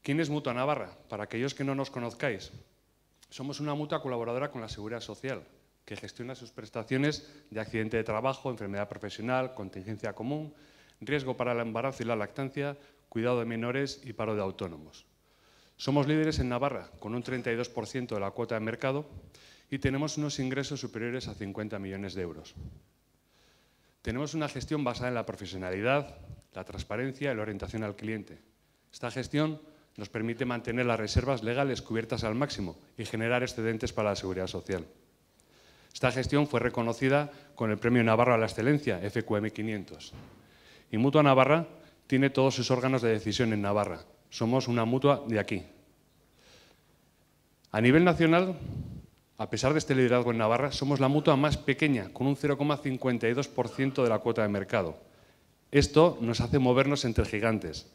¿Quién es Mutua Navarra? Para aquellos que no nos conozcáis, somos una mutua colaboradora con la Seguridad Social, que gestiona sus prestaciones de accidente de trabajo, enfermedad profesional, contingencia común, riesgo para el embarazo y la lactancia, cuidado de menores y paro de autónomos. Somos líderes en Navarra, con un 32% de la cuota de mercado y tenemos unos ingresos superiores a 50 millones de euros. Tenemos una gestión basada en la profesionalidad, la transparencia y la orientación al cliente. Esta gestión nos permite mantener las reservas legales cubiertas al máximo y generar excedentes para la Seguridad Social. Esta gestión fue reconocida con el Premio Navarra a la Excelencia, FQM 500. Y Mutua Navarra tiene todos sus órganos de decisión en Navarra. Somos una mutua de aquí. A nivel nacional, a pesar de este liderazgo en Navarra, somos la mutua más pequeña, con un 0,52% de la cuota de mercado. Esto nos hace movernos entre gigantes.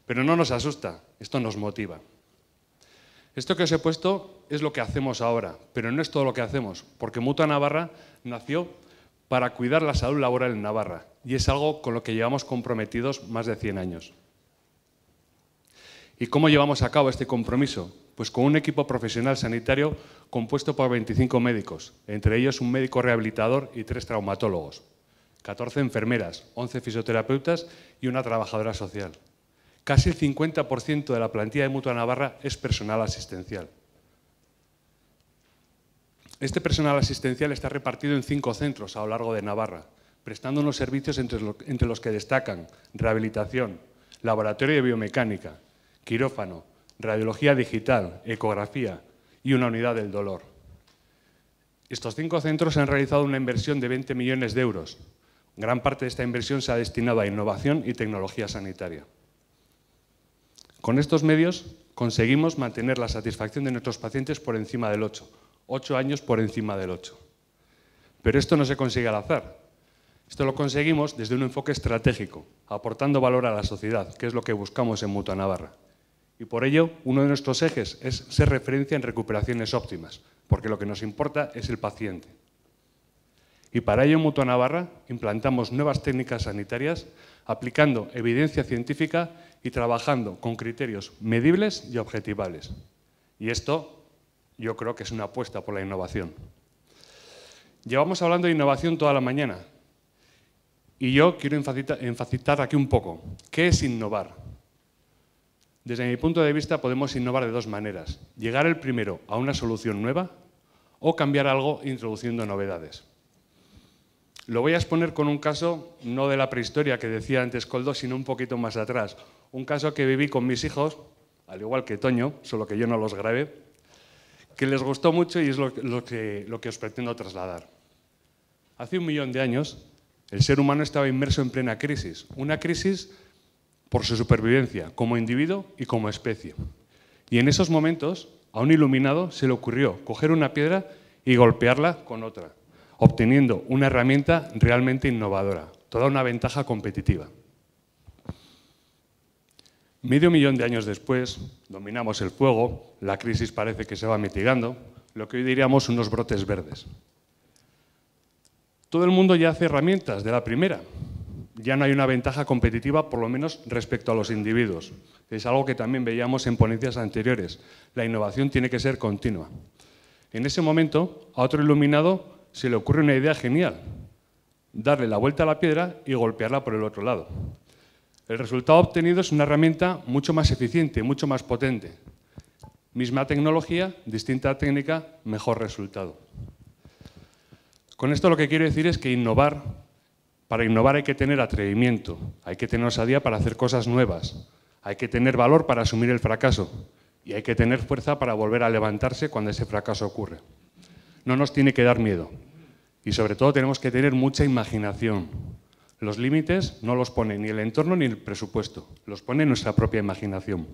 Pero no nos asusta, esto nos motiva. Esto que os he puesto es lo que hacemos ahora, pero no es todo lo que hacemos, porque Mutua Navarra nació para cuidar la salud laboral en Navarra y es algo con lo que llevamos comprometidos más de 100 años. ¿Y cómo llevamos a cabo este compromiso? Pues con un equipo profesional sanitario compuesto por 25 médicos, entre ellos un médico rehabilitador y 3 traumatólogos, 14 enfermeras, 11 fisioterapeutas y una trabajadora social. Casi el 50% de la plantilla de Mutua Navarra es personal asistencial. Este personal asistencial está repartido en 5 centros a lo largo de Navarra, prestando unos servicios entre los que destacan rehabilitación, laboratorio de biomecánica, quirófano, radiología digital, ecografía y una unidad del dolor. Estos 5 centros han realizado una inversión de 20 millones de euros. Gran parte de esta inversión se ha destinado a innovación y tecnología sanitaria. Con estos medios conseguimos mantener la satisfacción de nuestros pacientes por encima del 8, 8 años por encima del 8. Pero esto no se consigue al azar. Esto lo conseguimos desde un enfoque estratégico, aportando valor a la sociedad, que es lo que buscamos en Mutua Navarra. Y por ello, uno de nuestros ejes es ser referencia en recuperaciones óptimas, porque lo que nos importa es el paciente. Y para ello en Mutua Navarra implantamos nuevas técnicas sanitarias, aplicando evidencia científica y trabajando con criterios medibles y objetivables. Y esto yo creo que es una apuesta por la innovación. Llevamos hablando de innovación toda la mañana y yo quiero enfatizar aquí un poco. ¿Qué es innovar? Desde mi punto de vista podemos innovar de 2 maneras. Llegar el primero a una solución nueva o cambiar algo introduciendo novedades. Lo voy a exponer con un caso, no de la prehistoria que decía antes Koldo, sino un poquito más atrás. Un caso que viví con mis hijos, al igual que Toño, solo que yo no los grabé, que les gustó mucho y es lo que os pretendo trasladar. Hace 1 millón de años, el ser humano estaba inmerso en plena crisis. Una crisis por su supervivencia, como individuo y como especie. Y en esos momentos, a un iluminado se le ocurrió coger una piedra y golpearla con otra, obteniendo una herramienta realmente innovadora, toda una ventaja competitiva. Medio millón de años después, dominamos el fuego, la crisis parece que se va mitigando, lo que hoy diríamos unos brotes verdes. Todo el mundo ya hace herramientas de la primera. Ya no hay una ventaja competitiva, por lo menos respecto a los individuos. Es algo que también veíamos en ponencias anteriores. La innovación tiene que ser continua. En ese momento, a otro iluminado se le ocurre una idea genial: darle la vuelta a la piedra y golpearla por el otro lado. El resultado obtenido es una herramienta mucho más eficiente, mucho más potente. Misma tecnología, distinta técnica, mejor resultado. Con esto lo que quiero decir es que para innovar hay que tener atrevimiento, hay que tener osadía para hacer cosas nuevas, hay que tener valor para asumir el fracaso y hay que tener fuerza para volver a levantarse cuando ese fracaso ocurre. No nos tiene que dar miedo y sobre todo tenemos que tener mucha imaginación. Los límites no los pone ni el entorno ni el presupuesto, los pone nuestra propia imaginación.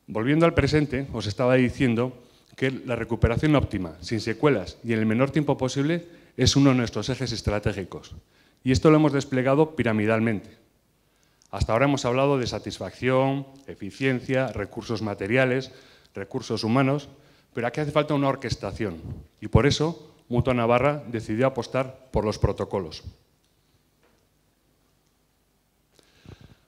Volviendo al presente, os estaba diciendo que la recuperación óptima, sin secuelas y en el menor tiempo posible, es uno de nuestros ejes estratégicos. Y esto lo hemos desplegado piramidalmente. Hasta ahora hemos hablado de satisfacción, eficiencia, recursos materiales, recursos humanos, pero aquí hace falta una orquestación. Y por eso Mutua Navarra decidió apostar por los protocolos.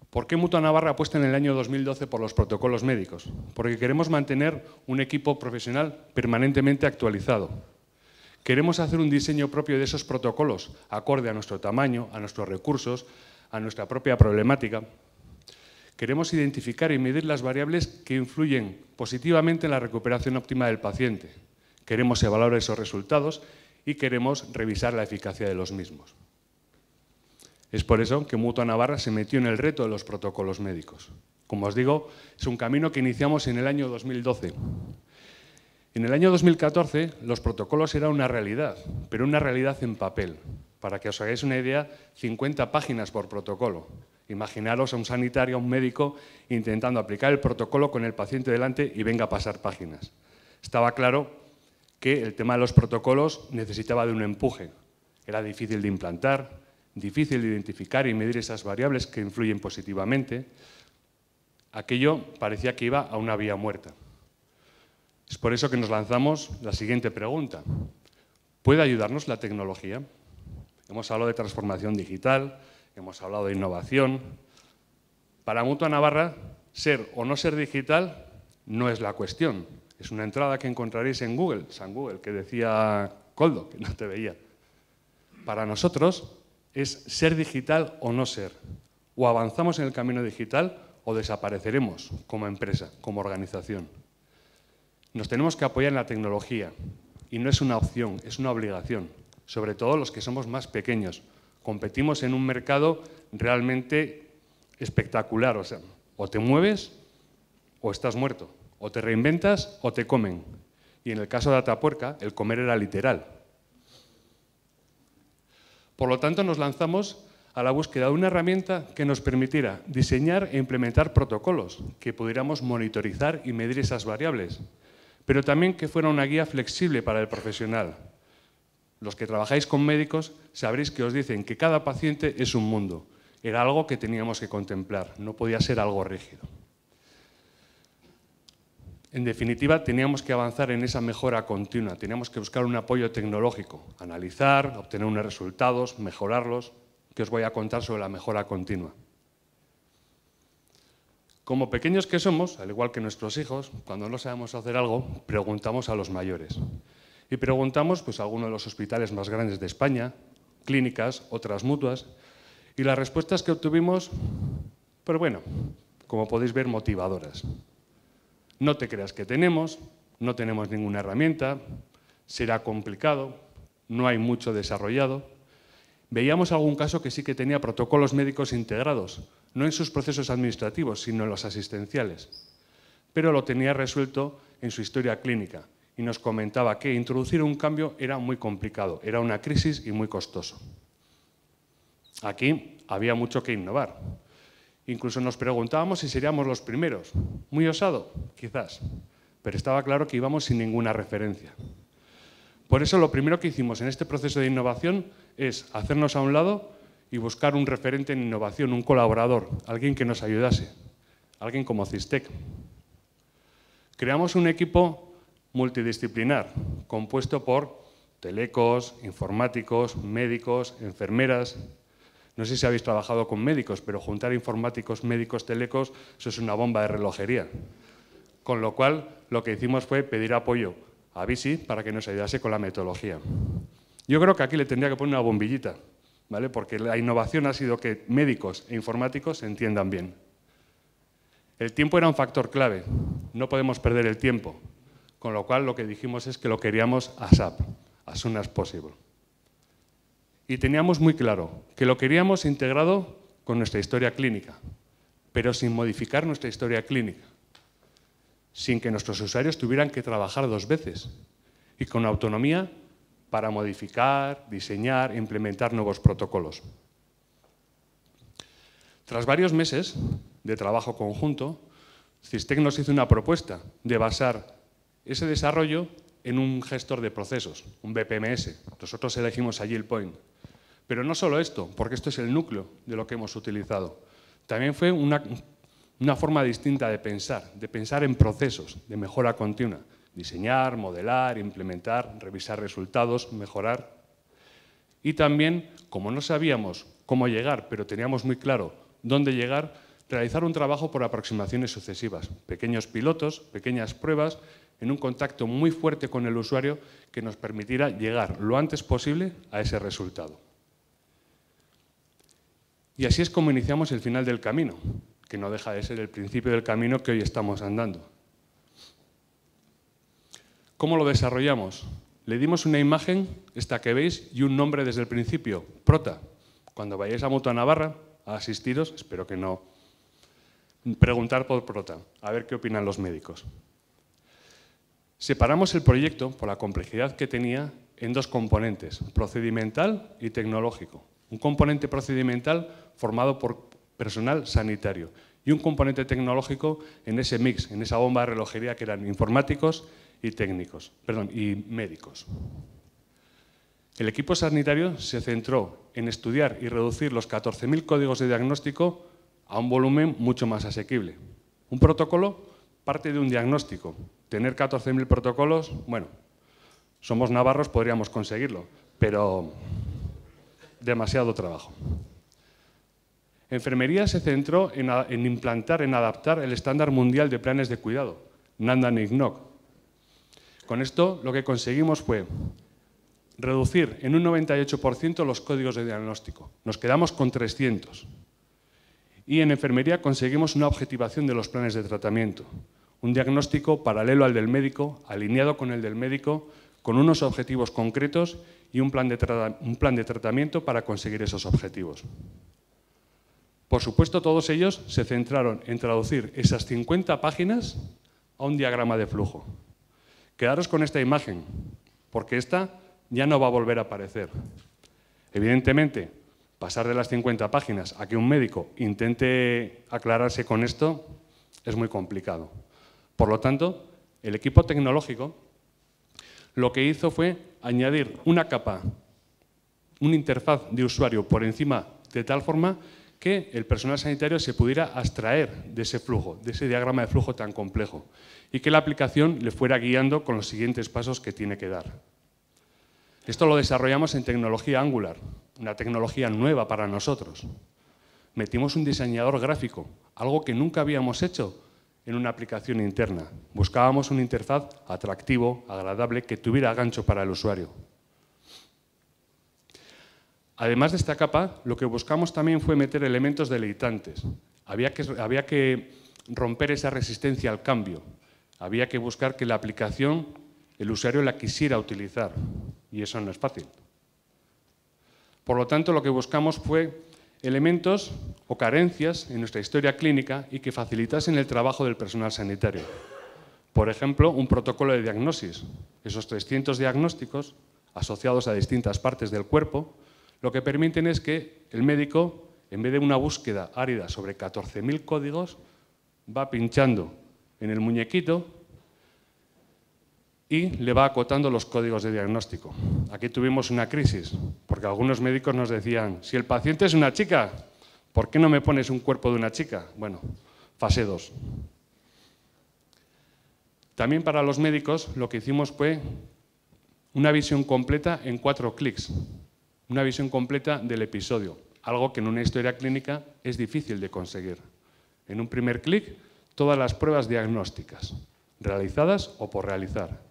¿Por qué Mutua Navarra apuesta en el año 2012 por los protocolos médicos? Porque queremos mantener un equipo profesional permanentemente actualizado. Queremos hacer un diseño propio de esos protocolos, acorde a nuestro tamaño, a nuestros recursos, a nuestra propia problemática. Queremos identificar y medir las variables que influyen positivamente en la recuperación óptima del paciente. Queremos evaluar esos resultados y queremos revisar la eficacia de los mismos. Es por eso que Mutua Navarra se metió en el reto de los protocolos médicos. Como os digo, es un camino que iniciamos en el año 2012. En el año 2014 los protocolos eran una realidad, pero una realidad en papel. Para que os hagáis una idea, 50 páginas por protocolo. Imaginaros a un sanitario, a un médico, intentando aplicar el protocolo con el paciente delante y venga a pasar páginas. Estaba claro que el tema de los protocolos necesitaba de un empuje. Era difícil de implantar, difícil de identificar y medir esas variables que influyen positivamente. Aquello parecía que iba a una vía muerta. Es por eso que nos lanzamos la siguiente pregunta. ¿Puede ayudarnos la tecnología? Hemos hablado de transformación digital, hemos hablado de innovación. Para Mutua Navarra, ser o no ser digital no es la cuestión. Es una entrada que encontraréis en Google, San Google, que decía Coldo, que no te veía. Para nosotros es ser digital o no ser. O avanzamos en el camino digital o desapareceremos como empresa, como organización. Nos tenemos que apoyar en la tecnología y no es una opción, es una obligación, sobre todo los que somos más pequeños. Competimos en un mercado realmente espectacular, o sea, o te mueves o estás muerto, o te reinventas o te comen. Y en el caso de Atapuerca, el comer era literal. Por lo tanto, nos lanzamos a la búsqueda de una herramienta que nos permitiera diseñar e implementar protocolos, que pudiéramos monitorizar y medir esas variables, pero también que fuera una guía flexible para el profesional. Los que trabajáis con médicos sabréis que os dicen que cada paciente es un mundo. Era algo que teníamos que contemplar, no podía ser algo rígido. En definitiva, teníamos que avanzar en esa mejora continua, teníamos que buscar un apoyo tecnológico, analizar, obtener unos resultados, mejorarlos, que os voy a contar sobre la mejora continua. Como pequeños que somos, al igual que nuestros hijos, cuando no sabemos hacer algo, preguntamos a los mayores. Y preguntamos a algunos de los hospitales más grandes de España, clínicas, otras mutuas, y las respuestas que obtuvimos, pues bueno, como podéis ver, motivadoras. No te creas que no tenemos ninguna herramienta, será complicado, no hay mucho desarrollado. Veíamos algún caso que sí que tenía protocolos médicos integrados, no en sus procesos administrativos, sino en los asistenciales, pero lo tenía resuelto en su historia clínica y nos comentaba que introducir un cambio era muy complicado, era una crisis y muy costoso. Aquí había mucho que innovar. Incluso nos preguntábamos si seríamos los primeros. Muy osado, quizás, pero estaba claro que íbamos sin ninguna referencia. Por eso lo primero que hicimos en este proceso de innovación es hacernos a un lado y buscar un referente en innovación, un colaborador, alguien que nos ayudase, alguien como Cistec. Creamos un equipo multidisciplinar, compuesto por telecos, informáticos, médicos, enfermeras. No sé si habéis trabajado con médicos, pero juntar informáticos, médicos, telecos, eso es una bomba de relojería. Con lo cual, lo que hicimos fue pedir apoyo a Visi para que nos ayudase con la metodología. Yo creo que aquí le tendría que poner una bombillita, ¿vale? Porque la innovación ha sido que médicos e informáticos se entiendan bien. El tiempo era un factor clave, no podemos perder el tiempo, con lo cual lo que dijimos es que lo queríamos ASAP, as soon as possible. Y teníamos muy claro que lo queríamos integrado con nuestra historia clínica, pero sin modificar nuestra historia clínica, sin que nuestros usuarios tuvieran que trabajar dos veces y con autonomía para modificar, diseñar e implementar nuevos protocolos. Tras varios meses de trabajo conjunto, Cistec nos hizo una propuesta de basar ese desarrollo en un gestor de procesos, un BPMS. Nosotros elegimos Agilpoint. Pero no solo esto, porque esto es el núcleo de lo que hemos utilizado. También fue una forma distinta de pensar en procesos de mejora continua. Diseñar, modelar, implementar, revisar resultados, mejorar. Y también, como no sabíamos cómo llegar, pero teníamos muy claro dónde llegar, realizar un trabajo por aproximaciones sucesivas, pequeños pilotos, pequeñas pruebas, en un contacto muy fuerte con el usuario que nos permitirá llegar lo antes posible a ese resultado. Y así es como iniciamos el final del camino, que no deja de ser el principio del camino que hoy estamos andando. ¿Cómo lo desarrollamos? Le dimos una imagen, esta que veis, y un nombre desde el principio, Prota. Cuando vayáis a Mutua Navarra a asistiros, espero que no, preguntar por Prota, a ver qué opinan los médicos. Separamos el proyecto, por la complejidad que tenía, en dos componentes, procedimental y tecnológico. Un componente procedimental formado por personal sanitario y un componente tecnológico en ese mix, en esa bomba de relojería que eran informáticos y y médicos. El equipo sanitario se centró en estudiar y reducir los 14.000 códigos de diagnóstico a un volumen mucho más asequible. Un protocolo parte de un diagnóstico. Tener 14.000 protocolos, bueno, somos navarros, podríamos conseguirlo, pero demasiado trabajo. Enfermería se centró en implantar, en adaptar el estándar mundial de planes de cuidado, NANDA-NICNOC. Con esto lo que conseguimos fue reducir en un 98% los códigos de diagnóstico. Nos quedamos con 300. Y en enfermería conseguimos una objetivación de los planes de tratamiento. Un diagnóstico paralelo al del médico, alineado con el del médico, con unos objetivos concretos y un plan de tratamiento para conseguir esos objetivos. Por supuesto, todos ellos se centraron en traducir esas 50 páginas a un diagrama de flujo. Quedaros con esta imagen, porque esta ya no va a volver a aparecer. Evidentemente, pasar de las 50 páginas a que un médico intente aclararse con esto es muy complicado. Por lo tanto, el equipo tecnológico lo que hizo fue añadir una capa, una interfaz de usuario por encima, de tal forma que el personal sanitario se pudiera abstraer de ese flujo, de ese diagrama de flujo tan complejo, y que la aplicación le fuera guiando con los siguientes pasos que tiene que dar. Esto lo desarrollamos en tecnología Angular, una tecnología nueva para nosotros. Metimos un diseñador gráfico, algo que nunca habíamos hecho en una aplicación interna. Buscábamos una interfaz atractivo, agradable, que tuviera gancho para el usuario. Además de esta capa, lo que buscamos también fue meter elementos deleitantes. Había que romper esa resistencia al cambio. Había que buscar que la aplicación, el usuario la quisiera utilizar. Y eso no es fácil. Por lo tanto, lo que buscamos fue elementos o carencias en nuestra historia clínica y que facilitasen el trabajo del personal sanitario. Por ejemplo, un protocolo de diagnosis. Esos 300 diagnósticos asociados a distintas partes del cuerpo, lo que permiten es que el médico, en vez de una búsqueda árida sobre 14.000 códigos, va pinchando en el muñequito y le va acotando los códigos de diagnóstico. Aquí tuvimos una crisis, porque algunos médicos nos decían, si el paciente es una chica, ¿por qué no me pones un cuerpo de una chica? Bueno, fase 2. También para los médicos lo que hicimos fue una visión completa en 4 clics, una visión completa del episodio, algo que en una historia clínica es difícil de conseguir. En un primer clic, todas las pruebas diagnósticas, realizadas o por realizar.